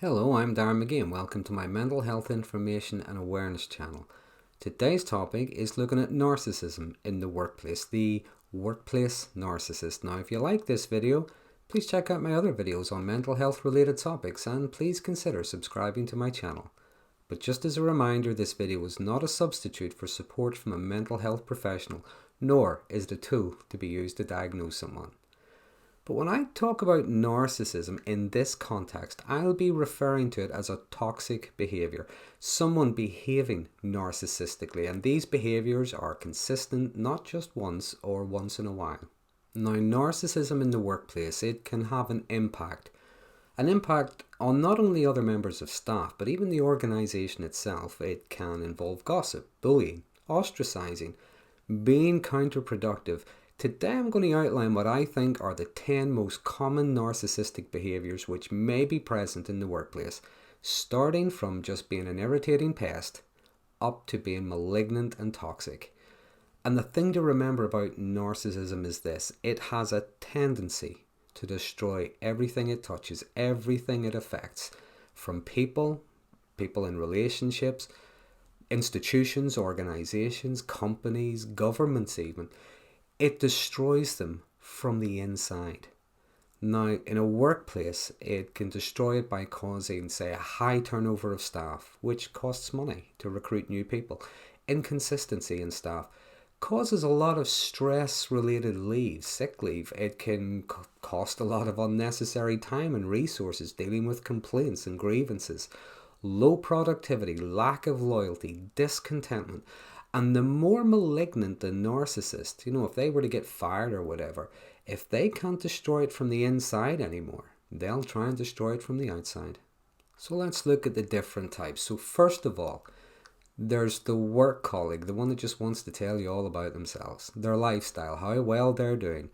Hello, I'm Darren Magee and welcome to my mental health information and awareness channel. Today's topic is looking at narcissism in the workplace, the workplace narcissist. Now, if you like this video, please check out my other videos on mental health related topics and please consider subscribing to my channel. But just as a reminder, this video is not a substitute for support from a mental health professional, nor is it a tool to be used to diagnose someone. But when I talk about narcissism in this context, I'll be referring to it as a toxic behaviour, someone behaving narcissistically, and these behaviours are consistent not just once or once in a while. Now, narcissism in the workplace, it can have an impact on not only other members of staff, but even the organisation itself. It can involve gossip, bullying, ostracising, being counterproductive. Today I'm going to outline what I think are the 10 most common narcissistic behaviours which may be present in the workplace, starting from just being an irritating pest up to being malignant and toxic. And the thing to remember about narcissism is this: it has a tendency to destroy everything it touches, everything it affects, from people in relationships, institutions, organisations, companies, governments even. It destroys them from the inside. Now, in a workplace, it can destroy it by causing, say, a high turnover of staff, which costs money to recruit new people. Inconsistency in staff causes a lot of stress-related leave, sick leave. It can cost a lot of unnecessary time and resources dealing with complaints and grievances. Low productivity, lack of loyalty, discontentment. And the more malignant the narcissist, if they were to get fired or whatever, if they can't destroy it from the inside anymore, they'll try and destroy it from the outside. So let's look at the different types. So first of all, there's the work colleague, the one that just wants to tell you all about themselves, their lifestyle, how well they're doing,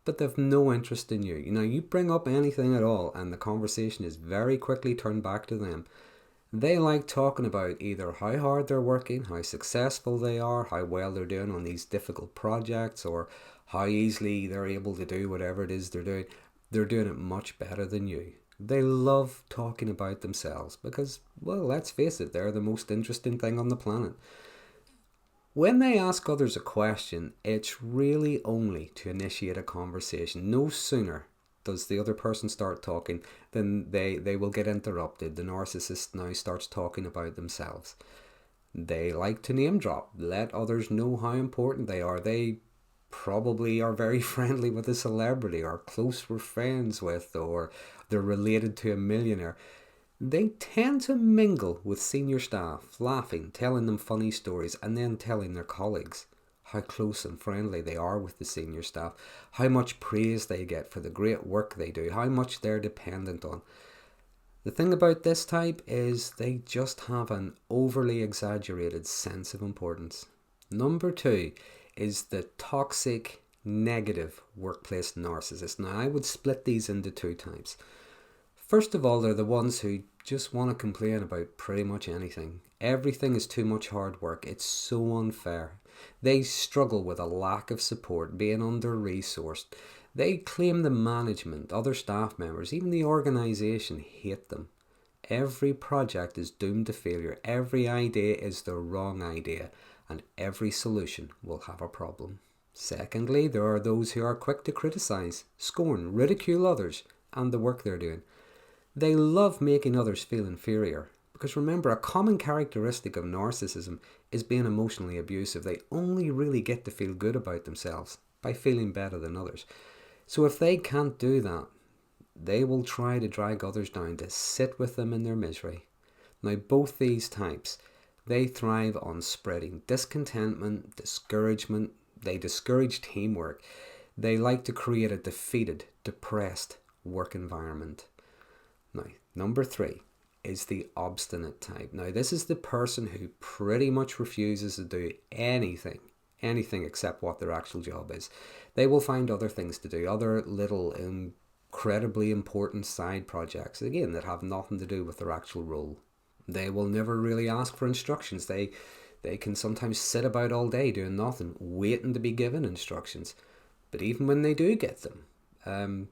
but they've no interest in you. You bring up anything at all and the conversation is very quickly turned back to them. They like talking about either how hard they're working, how successful they are, how well they're doing on these difficult projects, or how easily they're able to do whatever it is they're doing. They're doing it much better than you. They love talking about themselves because, well, let's face it, they're the most interesting thing on the planet. When they ask others a question, it's really only to initiate a conversation. No sooner does the other person start talking, then they will get interrupted. The narcissist now starts talking about themselves. They like to name drop, let others know how important they are. They probably are very friendly with a celebrity or close with friends with, or they're related to a millionaire. They tend to mingle with senior staff, laughing, telling them funny stories, and then telling their colleagues how close and friendly they are with the senior staff, how much praise they get for the great work they do, how much they're dependent on. The thing about this type is they just have an overly exaggerated sense of importance. Number 2 is the toxic, negative workplace narcissist. Now, I would split these into 2 types. First of all, they're the ones who just want to complain about pretty much anything. Everything is too much hard work. It's so unfair. They struggle with a lack of support, being under-resourced. They claim the management, other staff members, even the organisation hate them. Every project is doomed to failure. Every idea is the wrong idea, and every solution will have a problem. Secondly, there are those who are quick to criticise, scorn, ridicule others and the work they're doing. They love making others feel inferior. Because remember, a common characteristic of narcissism is being emotionally abusive. They only really get to feel good about themselves by feeling better than others. So if they can't do that, they will try to drag others down, to sit with them in their misery. Now, both these types, they thrive on spreading discontentment, discouragement. They discourage teamwork. They like to create a defeated, depressed work environment. Now, number 3 is the obstinate type. Now, this is the person who pretty much refuses to do anything except what their actual job is. They will find other things to do, other little incredibly important side projects, again, that have nothing to do with their actual role. They will never really ask for instructions. They can sometimes sit about all day doing nothing, waiting to be given instructions. But even when they do get them,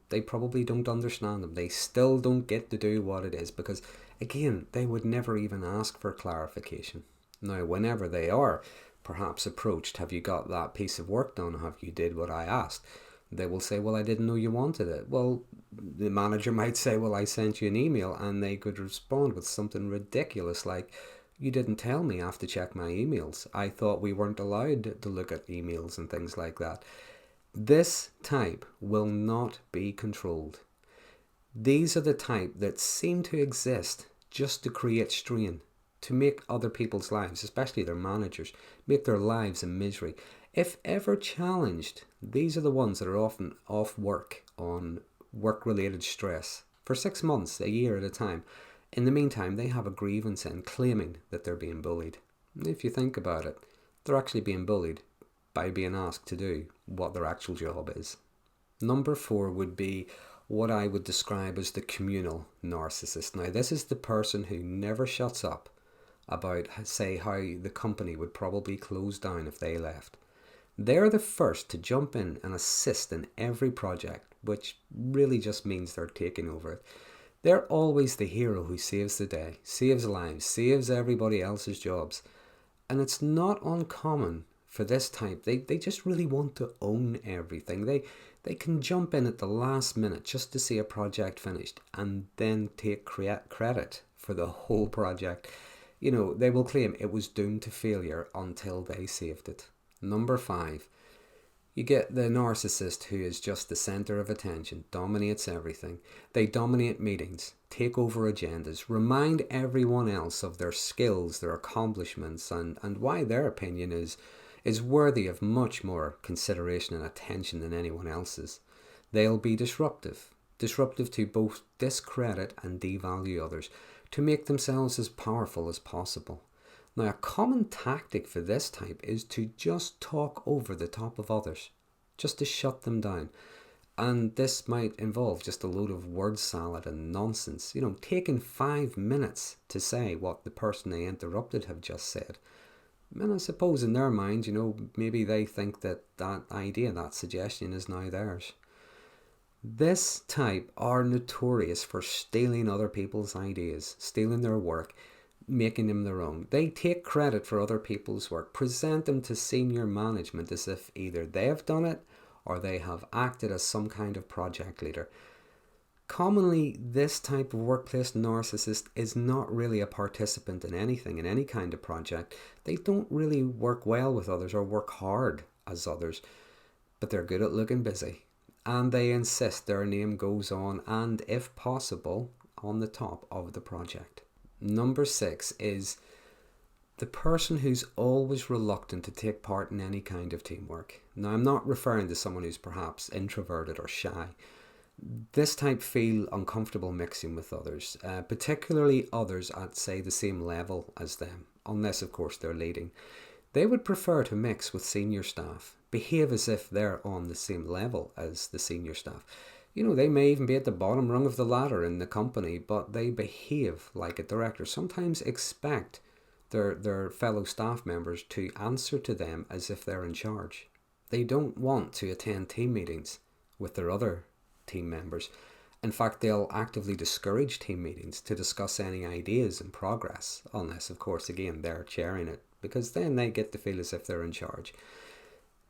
They probably don't understand them. They still don't get to do what it is because, again, they would never even ask for clarification. Now, whenever they are perhaps approached, have you got that piece of work done? Have you did what I asked? They will say, well, I didn't know you wanted it. Well, the manager might say, well, I sent you an email, and they could respond with something ridiculous like, you didn't tell me I have to check my emails. I thought we weren't allowed to look at emails and things like that. This type will not be controlled. These are the type that seem to exist just to create strain, to make other people's lives, especially their managers, make their lives a misery. If ever challenged, these are the ones that are often off work on work-related stress for 6 months, a year at a time. In the meantime, they have a grievance in claiming that they're being bullied. If you think about it, they're actually being bullied by being asked to do what their actual job is. Number 4 would be what I would describe as the communal narcissist. Now, this is the person who never shuts up about, say, how the company would probably close down if they left. They're the first to jump in and assist in every project, which really just means they're taking over it. They're always the hero who saves the day, saves lives, saves everybody else's jobs. And it's not uncommon for this type. They just really want to own everything. They can jump in at the last minute just to see a project finished and then take credit for the whole project. You know, they will claim it was doomed to failure until they saved it. Number 5, you get the narcissist who is just the center of attention, dominates everything. They dominate meetings, take over agendas, remind everyone else of their skills, their accomplishments, and why their opinion is worthy of much more consideration and attention than anyone else's. They'll be disruptive to both discredit and devalue others, to make themselves as powerful as possible. Now, a common tactic for this type is to just talk over the top of others, just to shut them down. And this might involve just a load of word salad and nonsense, taking 5 minutes to say what the person they interrupted have just said. And I suppose in their mind, maybe they think that idea, that suggestion is now theirs. This type are notorious for stealing other people's ideas, stealing their work, making them their own. They take credit for other people's work, present them to senior management as if either they have done it or they have acted as some kind of project leader. Commonly, this type of workplace narcissist is not really a participant in anything, in any kind of project. They don't really work well with others or work hard as others, but they're good at looking busy. And they insist their name goes on and, if possible, on the top of the project. Number 6 is the person who's always reluctant to take part in any kind of teamwork. Now, I'm not referring to someone who's perhaps introverted or shy. This type feel uncomfortable mixing with others, particularly others at, say, the same level as them, unless, of course, they're leading. They would prefer to mix with senior staff, behave as if they're on the same level as the senior staff. They may even be at the bottom rung of the ladder in the company, but they behave like a director. Sometimes expect their fellow staff members to answer to them as if they're in charge. They don't want to attend team meetings with their other team members. In fact, they'll actively discourage team meetings to discuss any ideas and progress, unless, of course, again, they're chairing it, because then they get to feel as if they're in charge.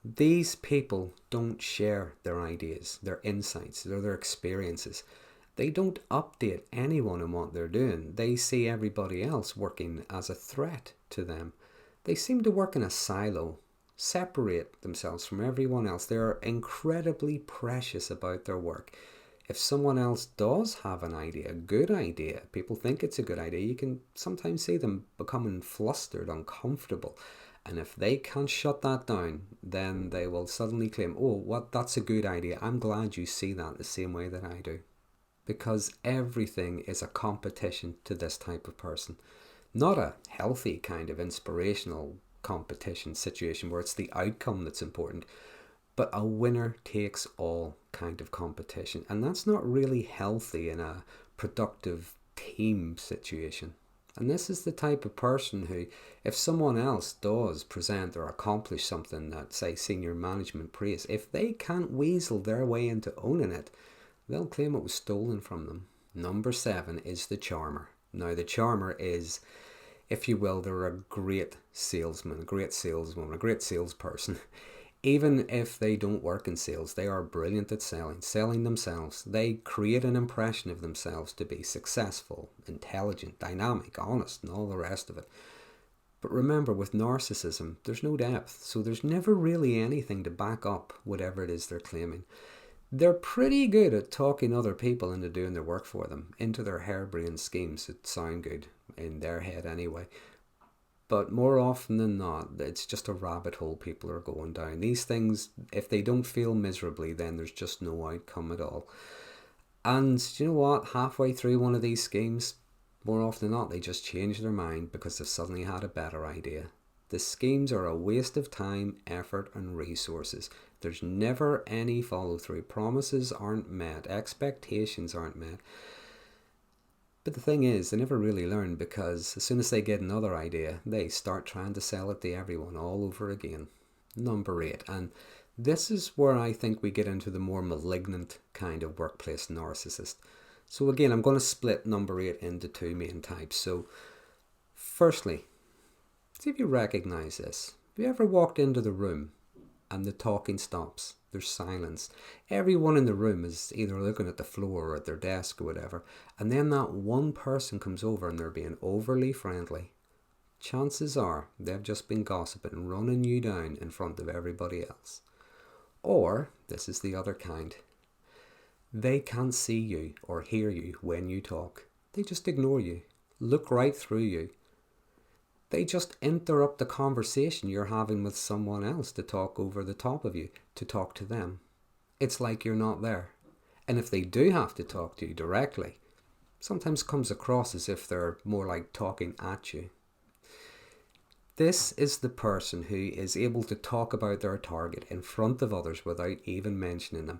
These people don't share their ideas, their insights, or their experiences. They don't update anyone on what they're doing. They see everybody else working as a threat to them. They seem to work in a silo, separate themselves from everyone else. They're incredibly precious about their work. If someone else does have an idea, a good idea, people think it's a good idea, you can sometimes see them becoming flustered, uncomfortable. And if they can't shut that down, then they will suddenly claim, that's a good idea. I'm glad you see that the same way that I do. Because everything is a competition to this type of person. Not a healthy kind of inspirational competition situation where it's the outcome that's important, but a winner takes all kind of competition. And that's not really healthy in a productive team situation. And this is the type of person who, if someone else does present or accomplish something that, say, senior management praise, if they can't weasel their way into owning it, they'll claim it was stolen from them. Number 7 is the charmer. Now, the charmer is, if you will, they're a great salesman, a great saleswoman, a great salesperson. Even if they don't work in sales, they are brilliant at selling themselves. They create an impression of themselves to be successful, intelligent, dynamic, honest, and all the rest of it. But remember, with narcissism, there's no depth, so there's never really anything to back up whatever it is they're claiming. They're pretty good at talking other people into doing their work for them, into their harebrained schemes that sound good in their head anyway. But more often than not, it's just a rabbit hole people are going down. These things, if they don't fail miserably, then there's just no outcome at all. And you know what? Halfway through one of these schemes, more often than not, they just change their mind because they've suddenly had a better idea. The schemes are a waste of time, effort, and resources. There's never any follow through. Promises aren't met. Expectations aren't met. But the thing is, they never really learn, because as soon as they get another idea, they start trying to sell it to everyone all over again. Number 8, and this is where I think we get into the more malignant kind of workplace narcissist. So again, I'm going to split number 8 into 2 main types. So firstly, see if you recognize this. Have you ever walked into the room and the talking stops? There's silence. Everyone in the room is either looking at the floor or at their desk or whatever, and then that one person comes over and they're being overly friendly. Chances are they've just been gossiping, running you down in front of everybody else. Or, this is the other kind. They can't see you or hear you when you talk. They just ignore you, look right through you. They just interrupt the conversation you're having with someone else to talk over the top of you, to talk to them. It's like you're not there. And if they do have to talk to you directly, sometimes comes across as if they're more like talking at you. This is the person who is able to talk about their target in front of others without even mentioning them.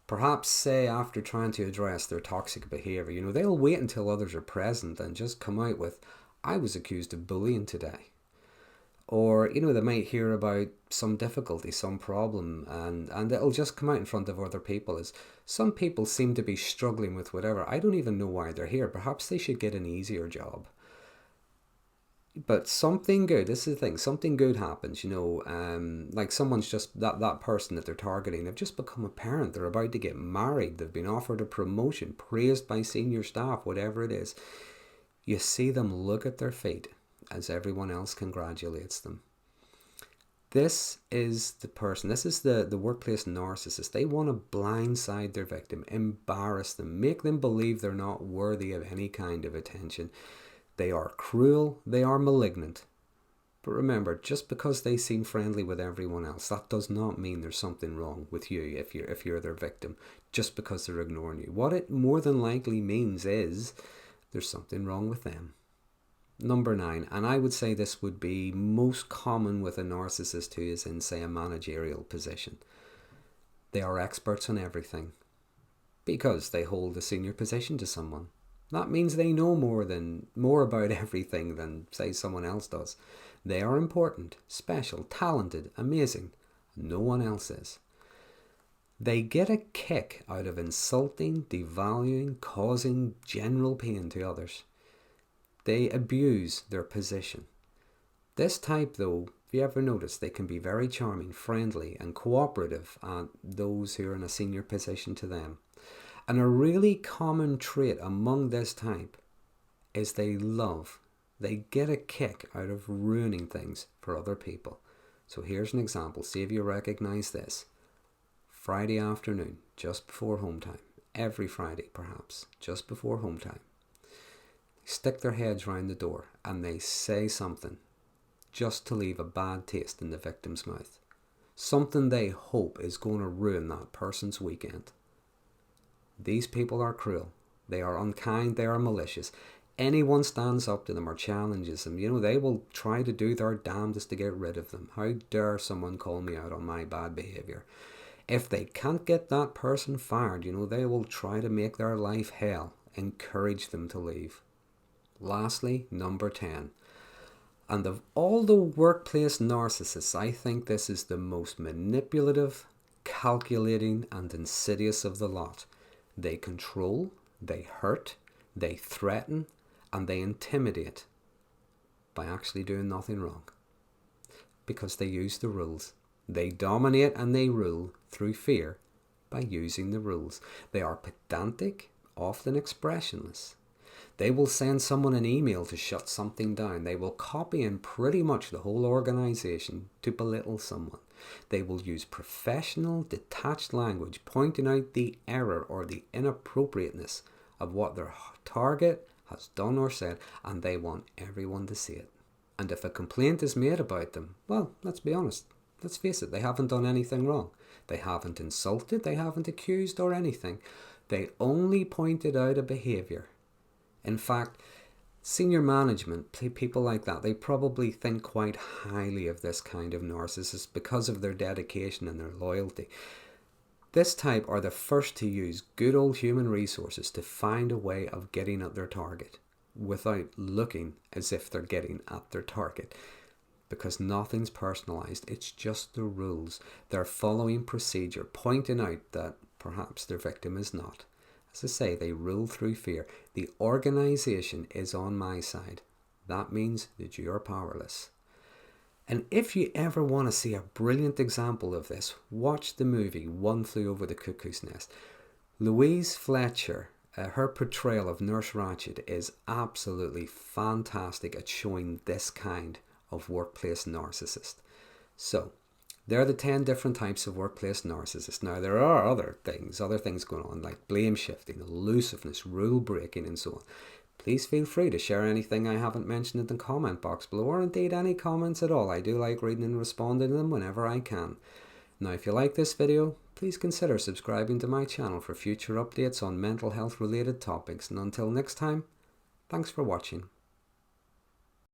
Perhaps, say, after trying to address their toxic behaviour, they'll wait until others are present and just come out with, I was accused of bullying today. Or, they might hear about some difficulty, some problem, and it'll just come out in front of other people as some people seem to be struggling with whatever. I don't even know why they're here. Perhaps they should get an easier job. But something good, this is the thing, something good happens, like someone's just, that person that they're targeting, they've just become a parent, they're about to get married, they've been offered a promotion, praised by senior staff, whatever it is. You see them look at their feet as everyone else congratulates them. This is the person, this is the workplace narcissist. They want to blindside their victim, embarrass them, make them believe they're not worthy of any kind of attention. They are cruel, they are malignant. But remember, just because they seem friendly with everyone else, that does not mean there's something wrong with you if you're their victim, just because they're ignoring you. What it more than likely means is there's something wrong with them. Number 9, and I would say this would be most common with a narcissist who is in, say, a managerial position. They are experts on everything because they hold a senior position to someone. That means they know more about everything than, say, someone else does. They are important, special, talented, amazing. No one else is. They get a kick out of insulting, devaluing, causing general pain to others. They abuse their position. This type, though, if you ever notice, they can be very charming, friendly, and cooperative at those who are in a senior position to them. And a really common trait among this type is they get a kick out of ruining things for other people. So here's an example. See if you recognize this. Friday afternoon, just before home time. Every Friday, perhaps, just before home time. They stick their heads round the door and they say something just to leave a bad taste in the victim's mouth. Something they hope is going to ruin that person's weekend. These people are cruel. They are unkind. They are malicious. Anyone stands up to them or challenges them, they will try to do their damnedest to get rid of them. How dare someone call me out on my bad behaviour? If they can't get that person fired, they will try to make their life hell, encourage them to leave. Lastly, number 10. And of all the workplace narcissists, I think this is the most manipulative, calculating, and insidious of the lot. They control, they hurt, they threaten, and they intimidate by actually doing nothing wrong. Because they use the rules. They dominate and they rule through fear by using the rules. They are pedantic, often expressionless. They will send someone an email to shut something down. They will copy in pretty much the whole organization to belittle someone. They will use professional, detached language, pointing out the error or the inappropriateness of what their target has done or said, and they want everyone to see it. And if a complaint is made about them, well, let's be honest. Let's face it, they haven't done anything wrong. They haven't insulted, they haven't accused or anything. They only pointed out a behaviour. In fact, senior management, people like that, they probably think quite highly of this kind of narcissist because of their dedication and their loyalty. This type are the first to use good old human resources to find a way of getting at their target without looking as if they're getting at their target. Because nothing's personalised, it's just the rules. They're following procedure, pointing out that perhaps their victim is not. As I say, they rule through fear. The organisation is on my side. That means that you are powerless. And if you ever want to see a brilliant example of this, watch the movie One Flew Over the Cuckoo's Nest. Louise Fletcher, her portrayal of Nurse Ratched is absolutely fantastic at showing this kind of workplace narcissist. So, there are the 10 different types of workplace narcissists. Now, there are other things going on, like blame shifting, elusiveness, rule breaking, and so on. Please feel free to share anything I haven't mentioned in the comment box below, or indeed any comments at all. I do like reading and responding to them whenever I can. Now, if you like this video, please consider subscribing to my channel for future updates on mental health related topics. And until next time, thanks for watching.